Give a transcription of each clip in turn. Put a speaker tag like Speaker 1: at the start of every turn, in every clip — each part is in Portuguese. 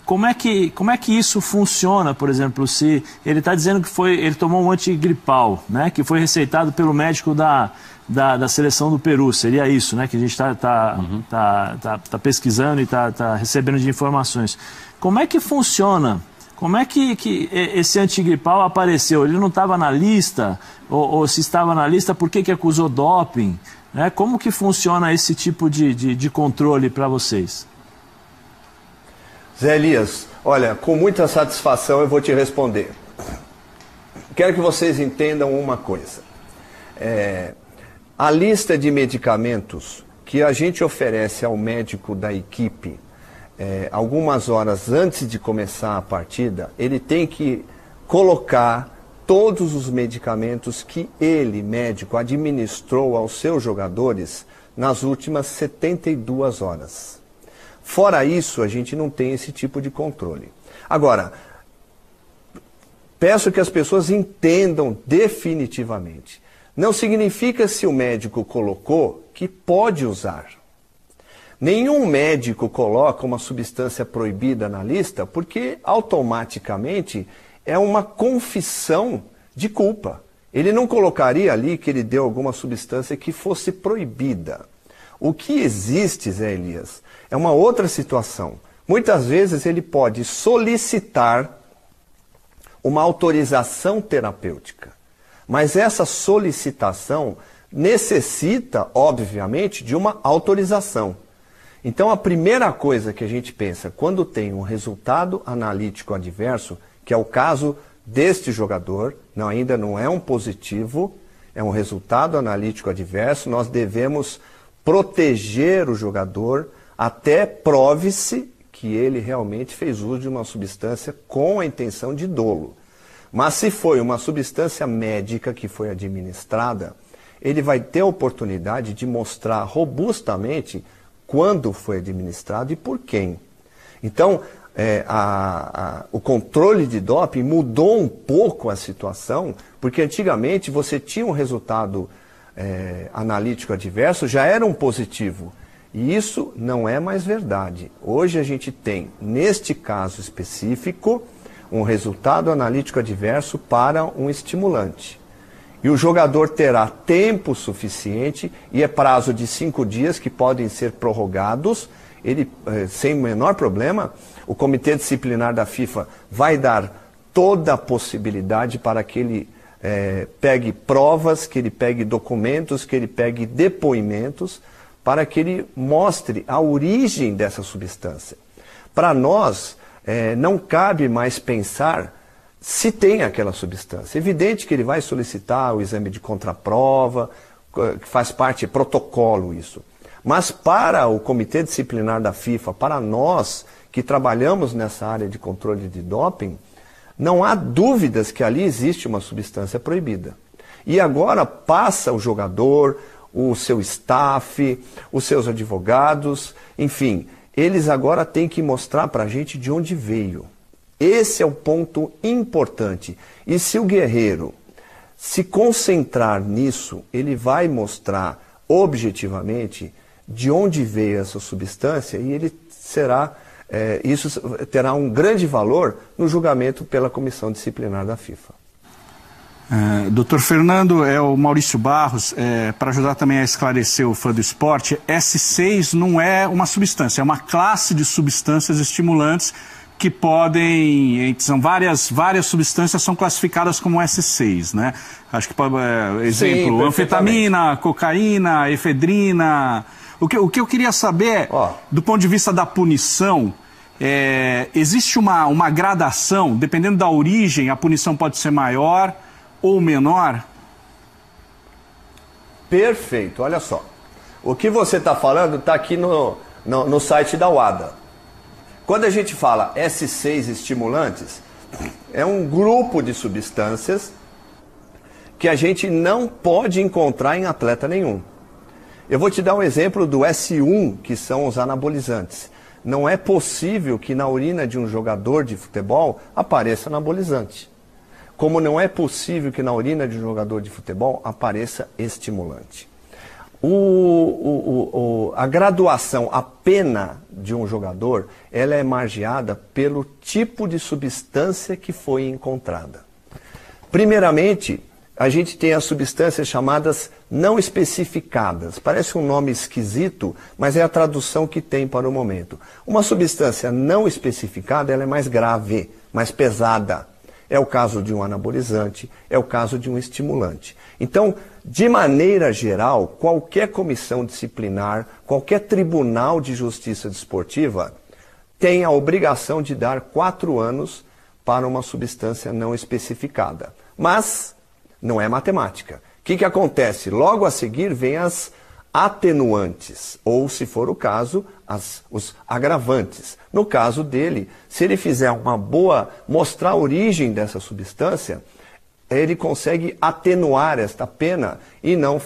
Speaker 1: Como é que isso funciona, por exemplo, se ele está dizendo que ele tomou um antigripal, né, que foi receitado pelo médico da seleção do Peru, seria isso, né, que a gente tá pesquisando e está recebendo de informações. Como é que funciona? Como é que esse antigripal apareceu? Ele não estava na lista? Ou se estava na lista, por que acusou doping? Né? Como que funciona esse tipo de controle para vocês?
Speaker 2: Zé Elias, olha, com muita satisfação eu vou te responder. Quero que vocês entendam uma coisa. A lista de medicamentos que a gente oferece ao médico da equipe algumas horas antes de começar a partida, ele tem que colocar todos os medicamentos que ele, médico, administrou aos seus jogadores nas últimas 72 horas. Fora isso, a gente não tem esse tipo de controle. Agora, peço que as pessoas entendam definitivamente. Não significa se o médico colocou que pode usar. Nenhum médico coloca uma substância proibida na lista porque automaticamente é uma confissão de culpa. Ele não colocaria ali que ele deu alguma substância que fosse proibida. O que existe, Zé Elias, é uma outra situação. Muitas vezes ele pode solicitar uma autorização terapêutica, mas essa solicitação necessita, obviamente, de uma autorização. Então, a primeira coisa que a gente pensa quando tem um resultado analítico adverso, que é o caso deste jogador, ainda não é um positivo, é um resultado analítico adverso, nós devemos proteger o jogador até prove-se que ele realmente fez uso de uma substância com a intenção de dolo. Mas se foi uma substância médica que foi administrada, ele vai ter a oportunidade de mostrar robustamente quando foi administrado e por quem. Então, o controle de doping mudou um pouco a situação, porque antigamente você tinha um resultado analítico adverso, já era um positivo. E isso não é mais verdade. Hoje a gente tem, neste caso específico, um resultado analítico adverso para um estimulante. E o jogador terá tempo suficiente, e é prazo de 5 dias que podem ser prorrogados, ele, sem o menor problema, o Comitê Disciplinar da FIFA vai dar toda a possibilidade para que ele pegue provas, que ele pegue documentos, que ele pegue depoimentos, para que ele mostre a origem dessa substância. Para nós, não cabe mais pensar se tem aquela substância. É evidente que ele vai solicitar o exame de contraprova, que faz parte, protocolo isso. Mas para o Comitê Disciplinar da FIFA, para nós que trabalhamos nessa área de controle de doping, não há dúvidas que ali existe uma substância proibida. E agora passa o jogador, o seu staff, os seus advogados, enfim, eles agora têm que mostrar para a gente de onde veio. Esse é o ponto importante. E se o guerreiro se concentrar nisso, ele vai mostrar objetivamente de onde veio essa substância e ele será, isso terá um grande valor no julgamento pela Comissão Disciplinar da FIFA.
Speaker 3: Dr. Fernando, é o Maurício Barros, para ajudar também a esclarecer o fã do esporte, S6 não é uma substância, é uma classe de substâncias estimulantes que podem, são várias substâncias são classificadas como S6, né? Acho que, exemplo, sim, anfetamina, cocaína, efedrina. O que eu queria saber, do ponto de vista da punição, existe uma gradação, dependendo da origem, a punição pode ser maior ou menor?
Speaker 2: Perfeito, olha só. O que você está falando está aqui no site da UADA. Quando a gente fala S6 estimulantes, é um grupo de substâncias que a gente não pode encontrar em atleta nenhum. Eu vou te dar um exemplo do S1, que são os anabolizantes. Não é possível que na urina de um jogador de futebol apareça anabolizante. Como não é possível que na urina de um jogador de futebol apareça estimulante. A graduação, a pena de um jogador, ela é margeada pelo tipo de substância que foi encontrada. Primeiramente, a gente tem as substâncias chamadas não especificadas. Parece um nome esquisito, mas é a tradução que tem para o momento. Uma substância não especificada, ela é mais grave, mais pesada. É o caso de um anabolizante, é o caso de um estimulante. Então, de maneira geral, qualquer comissão disciplinar, qualquer tribunal de justiça desportiva tem a obrigação de dar 4 anos para uma substância não especificada. Mas não é matemática. O que acontece? Logo a seguir vem as atenuantes, ou, se for o caso, os agravantes. No caso dele, se ele fizer uma boa, mostrar a origem dessa substância, ele consegue atenuar esta pena e não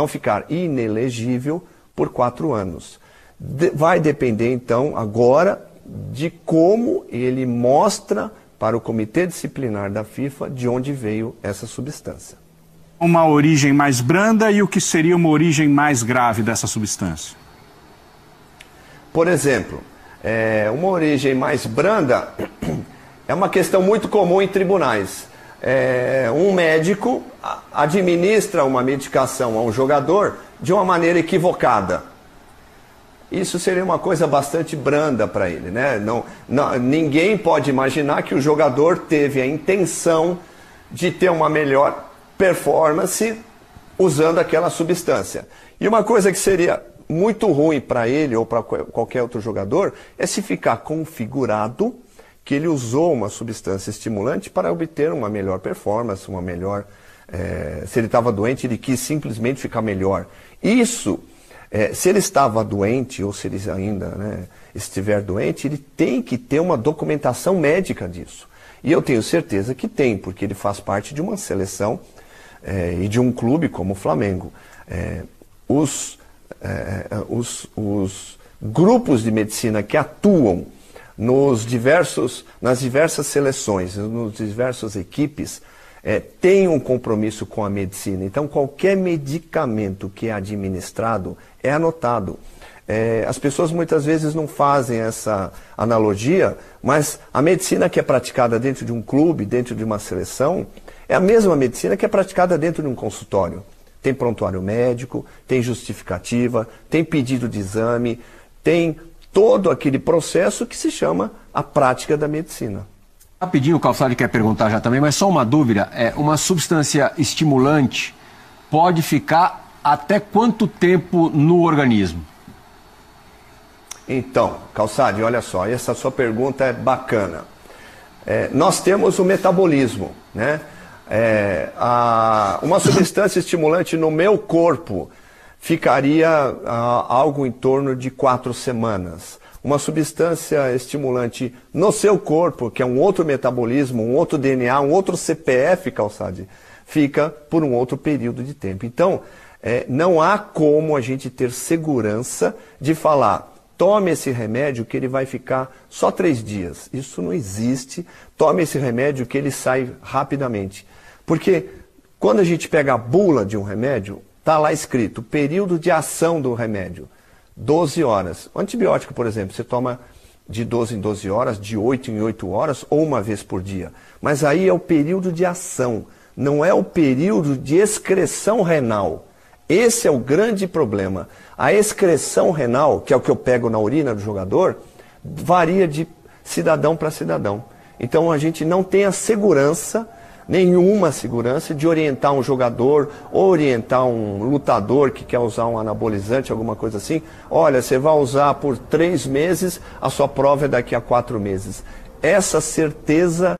Speaker 2: ficar inelegível por 4 anos. Vai depender, então, agora, de como ele mostra para o Comitê Disciplinar da FIFA de onde veio essa substância.
Speaker 3: Uma origem mais branda e o que seria uma origem mais grave dessa substância?
Speaker 2: Por exemplo, uma origem mais branda é uma questão muito comum em tribunais. Um médico administra uma medicação a um jogador de uma maneira equivocada. Isso seria uma coisa bastante branda para ele, né? Ninguém pode imaginar que o jogador teve a intenção de ter uma melhor performance usando aquela substância. E uma coisa que seria muito ruim para ele ou para qualquer outro jogador é se ficar configurado que ele usou uma substância estimulante para obter uma melhor performance, uma melhor... se ele estava doente, ele quis simplesmente ficar melhor. Isso, se ele estava doente ou se ele ainda estiver doente, ele tem que ter uma documentação médica disso. E eu tenho certeza que tem, porque ele faz parte de uma seleção e de um clube como o Flamengo. Os grupos de medicina que atuam nas diversas seleções, nas diversas equipes, têm um compromisso com a medicina. Então, qualquer medicamento que é administrado é anotado. As pessoas muitas vezes não fazem essa analogia, mas a medicina que é praticada dentro de um clube, dentro de uma seleção, é a mesma medicina que é praticada dentro de um consultório. Tem prontuário médico, tem justificativa, tem pedido de exame, tem todo aquele processo que se chama a prática da medicina.
Speaker 4: Rapidinho, o Calçade quer perguntar já também, mas só uma dúvida. Uma substância estimulante pode ficar até quanto tempo no organismo?
Speaker 2: Então, Calçade, olha só, essa sua pergunta é bacana. Nós temos o metabolismo, né? Uma substância estimulante no meu corpo ficaria algo em torno de 4 semanas. Uma substância estimulante no seu corpo, que é um outro metabolismo, um outro DNA, um outro CPF, Calçade, fica por um outro período de tempo. Então, não há como a gente ter segurança de falar: tome esse remédio que ele vai ficar só 3 dias. Isso não existe. Tome esse remédio que ele sai rapidamente. Porque quando a gente pega a bula de um remédio, está lá escrito: período de ação do remédio, 12 horas. O antibiótico, por exemplo, você toma de 12 em 12 horas, de 8 em 8 horas ou uma vez por dia. Mas aí é o período de ação, não é o período de excreção renal. Esse é o grande problema. A excreção renal, que é o que eu pego na urina do jogador, varia de cidadão para cidadão. Então a gente não tem a segurança, nenhuma segurança, de orientar um jogador ou orientar um lutador que quer usar um anabolizante, alguma coisa assim. Olha, você vai usar por 3 meses, a sua prova é daqui a 4 meses. Essa certeza